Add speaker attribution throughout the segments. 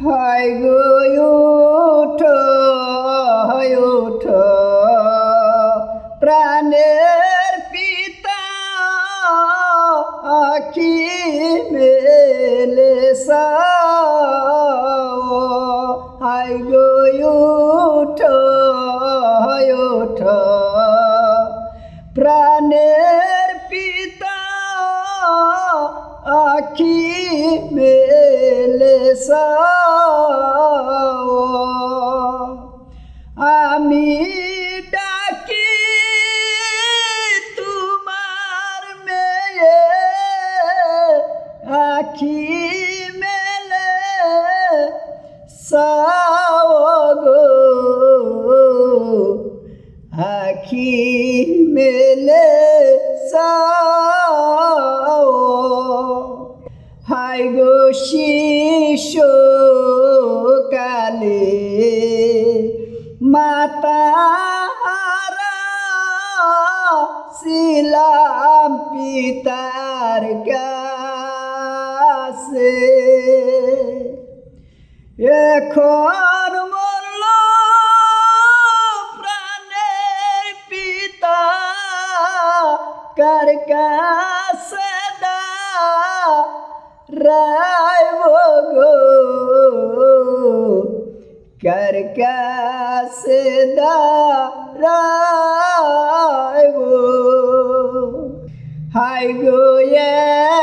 Speaker 1: হায় গো ওঠো প্রাণের পিতা আখি মেলে হায় গো ওঠো প্রাণের পিতা আখি মেলে আমি ডাকি তোমার মেয়ে আখি মেলে গো আখি মেলে হায় গো শিশুকালে মাতারা ছিলাম পিতার কাছে এখন মরল প্রাণের পিতা কার কাছে রাইব গো কার কাছে রাইব হায় গো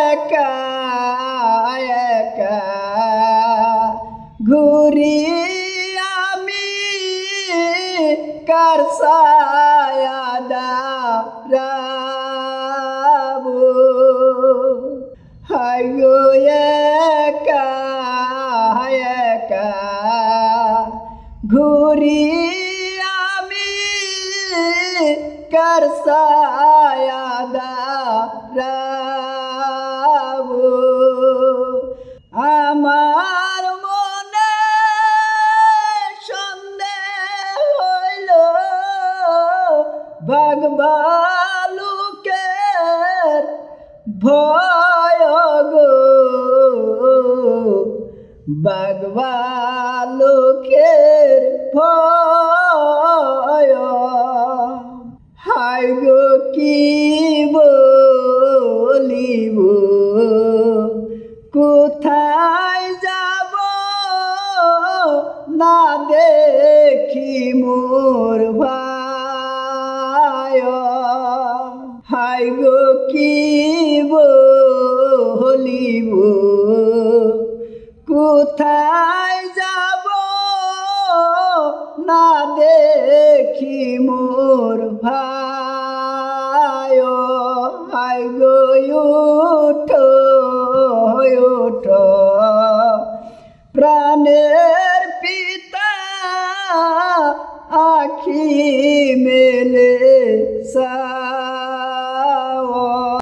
Speaker 1: একা একা ঘুরি আমি কার ছায়া দাঁড়াব হায় গো একা একা ঘুরি আমি কার ছায়া দাঁড়াব আমার মনে সন্দেহ হইল বাঘ ভালুকের ভয় গো বাঘ ভালুকের ভয় হায় গো কি বলিব কোথায় যাব না দেখি মোর ভাই হায় গো কি বলিব কোথায় যাব না দেখি মোর ভাই হায় গো ওঠো প্রাণের পিতা আখি মেলে